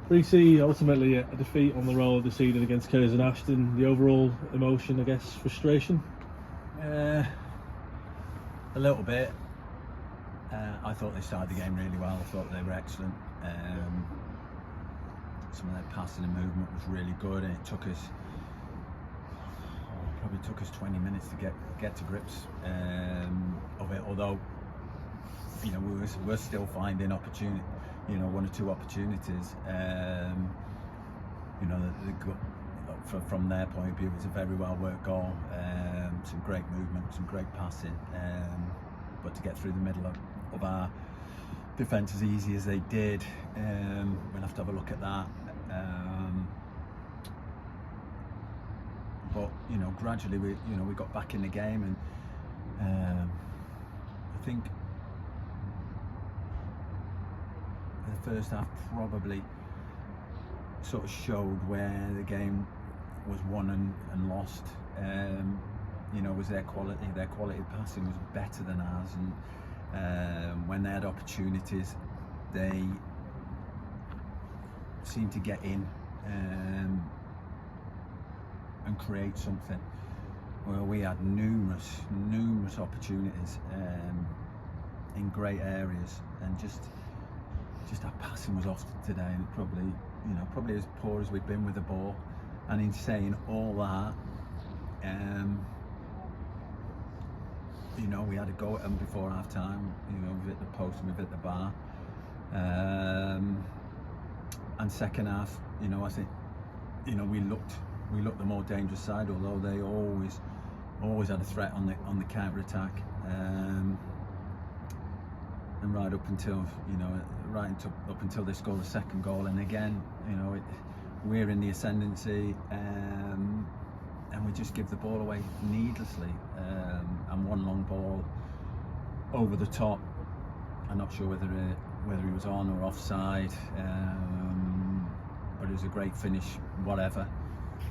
Preecy, ultimately a defeat on the road this evening against Curzon Ashton. The overall emotion, I guess, frustration? A little bit. I thought they started the game really well. I thought they were excellent. Some of their passing and movement was really good, and it took us probably 20 minutes to get to grips of it. Although, you know, we're still finding opportunity. You know, one or two opportunities. You know, from their point of view, it was a very well worked goal. Some great movement, some great passing. But to get through the middle of our defence as easy as they did, we'll have to have a look at that. But you know, gradually we got back in the game, and I think the first half probably sort of showed where the game was won and lost. You know, was their quality passing was better than ours, and when they had opportunities, they seemed to get in and create something. Well, we had numerous opportunities in great areas, and just our passing was off today, and probably as poor as we've been with the ball. And in saying all that, you know, we had a go at them before half time. You know, we've hit the post and we've hit the bar. And second half, you know, I think, you know, we looked the more dangerous side, although they always had a threat on the counter attack. And right up until, you know, up until they scored the second goal, and again, you know, we're in the ascendancy, and we just give the ball away needlessly, and one long ball over the top. I'm not sure whether he was on or offside, but it was a great finish, whatever.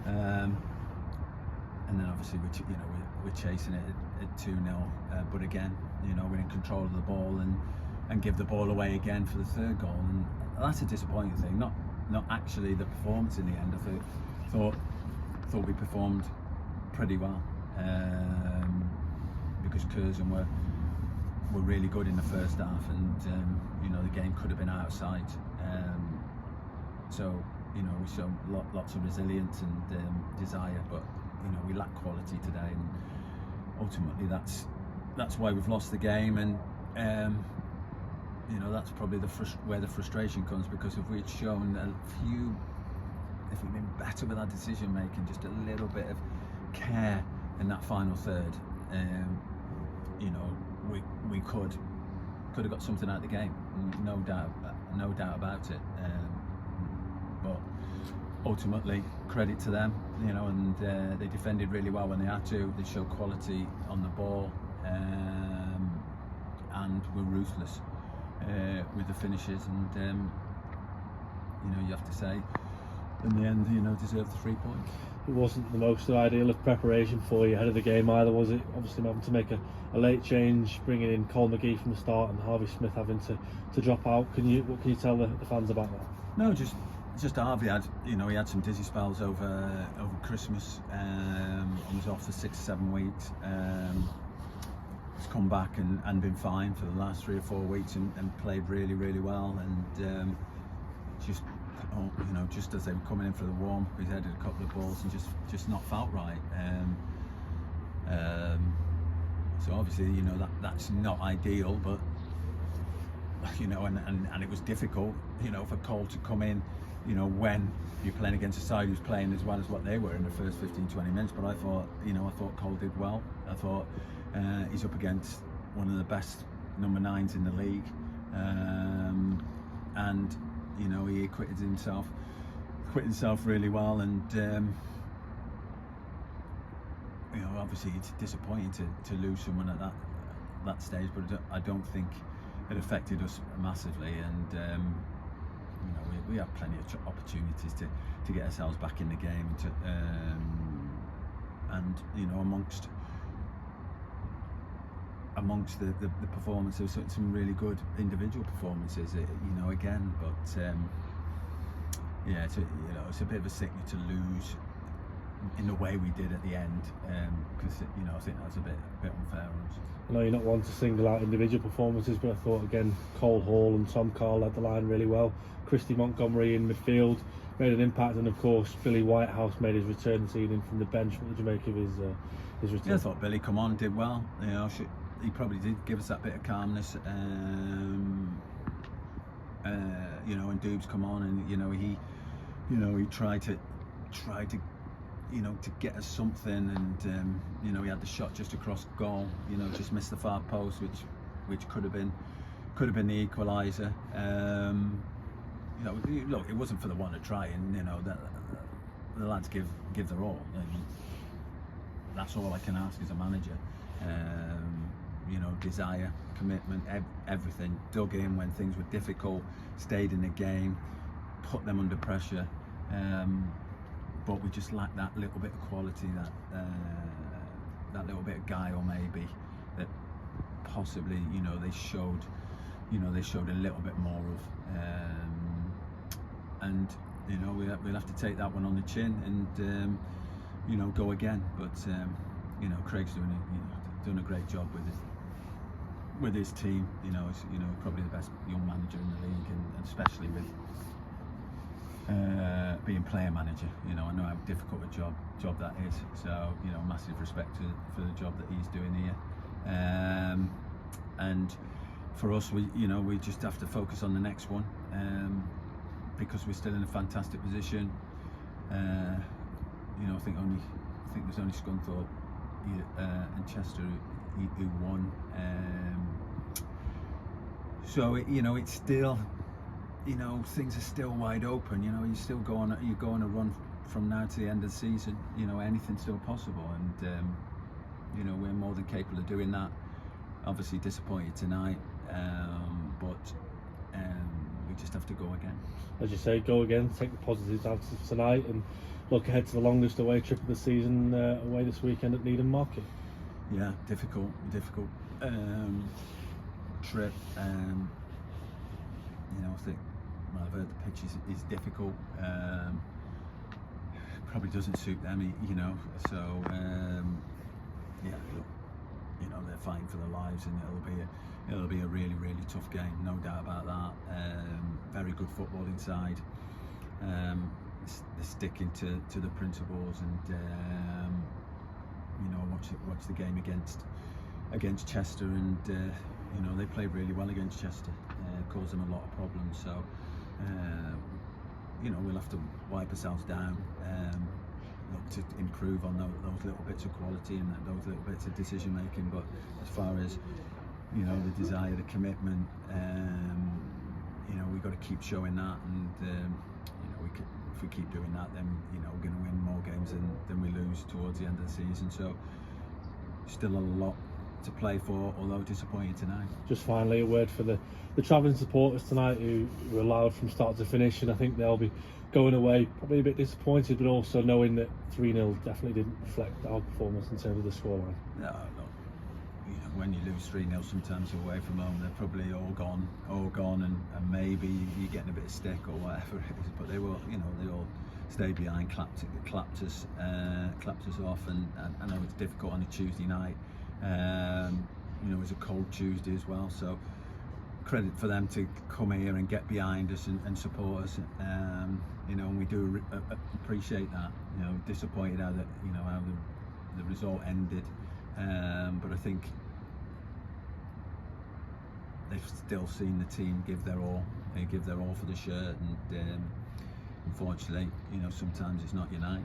And then obviously we're chasing it at 2-0, but again, you know, we're in control of the ball and give the ball away again for the third goal, and that's a disappointing thing. Not actually the performance in the end. I thought we performed pretty well, because Curzon were really good in the first half, and you know, the game could have been outside. So you know, we showed lots of resilience and desire, but you know, we lack quality today, and ultimately that's why we've lost the game. And you know, that's probably where the frustration comes, because if we'd shown if we'd been better with our decision making, just a little bit of care in that final third, you know, we could have got something out of the game, no doubt about it. But ultimately, credit to them, you know, and they defended really well when they had to. They showed quality on the ball, and were ruthless with the finishes, and you know, you have to say, in the end, you know, deserved the 3 points. It wasn't the most ideal of preparation for you ahead of the game either, was it? Obviously having to make a late change, bringing in Cole McGee from the start and Harvey Smith having to drop out. What can you tell the fans about that? No, just Harvey he had some dizzy spells over Christmas, and was off for 6 or 7 weeks. He's come back and been fine for the last 3 or 4 weeks, and played really well, and just as they were coming in for the warm, he's headed a couple of balls and just not felt right. So obviously, you know, that's not ideal, but you know, and it was difficult, you know, for Cole to come in, you know, when you're playing against a side who's playing as well as what they were in the first 15-20 minutes. But I thought Cole did well. I thought he's up against one of the best number 9s in the league, and you know, he acquitted himself really well. And you know, obviously it's disappointing to lose someone at that stage, but I don't think it affected us massively. And you know, we have plenty of opportunities to get ourselves back in the game, and you know, amongst the performances, some really good individual performances, you know, again. But yeah, it's a bit of a sickener to lose in the way we did at the end, because I think that's a bit unfair on us. I know you're not one to single out individual performances, but I thought again Cole Hall and Tom Carr led the line really well. Christy Montgomery in midfield made an impact, and of course Billy Whitehouse made his return this evening from the bench. What did you make of his return? Yeah, I thought Billy come on, did well. He probably did give us that bit of calmness. When Doob's come on, and he tried to to get us something, and he had the shot just across goal, just missed the far post, which could have been the equaliser. Look, it wasn't for the one to try, and the lads give their all, and that's all I can ask as a manager. Desire, commitment, everything. Dug in when things were difficult, stayed in the game, put them under pressure. But we just lacked that little bit of quality, that little bit of guile maybe, that possibly they showed a little bit more of, and we'll have to take that one on the chin and go again. But Craig's done a great job with his team. He's probably the best young manager in the league, and especially with being player manager. I know how difficult a job that is, so massive respect for the job that he's doing here, and for us, we just have to focus on the next one, because we're still in a fantastic position. I think there's only Scunthorpe and Chester who won, so it's still, things are still wide open. You go on a run from now to the end of the season. Anything's still possible, and we're more than capable of doing that. Obviously disappointed tonight, but we just have to go again. As you say, go again, take the positives out of tonight, and look ahead to the longest away trip of the season, away this weekend at Needham Market. Yeah, difficult trip. I think, I've heard the pitch is difficult. Probably doesn't suit them, So they're fighting for their lives, and it'll be a really, really tough game, no doubt about that. Very good football inside. They're sticking to the principles, and watch the game against Chester, and they played really well against Chester, caused them a lot of problems. So we'll have to wipe ourselves down, look to improve on those little bits of quality and those little bits of decision making. But as far as the desire, the commitment, we've got to keep showing that, and if we keep doing that, then we're going to win more games than we lose towards the end of the season. So still a lot to play for, although disappointed tonight. Just finally, a word for the travelling supporters tonight who were loud from start to finish, and I think they'll be going away probably a bit disappointed, but also knowing that 3-0 definitely didn't reflect our performance in terms of the scoreline. No, look, when you lose 3-0 sometimes away from home, they're probably all gone, and maybe you're getting a bit of stick or whatever it is, but they will, they all stayed behind, clapped us off, and I know it's difficult on a Tuesday night. It was a cold Tuesday as well, so credit for them to come here and get behind us and support us, and we do appreciate that. Disappointed how the result ended, but I think they've still seen the team give their all. They give their all for the shirt, and unfortunately, sometimes it's not your night.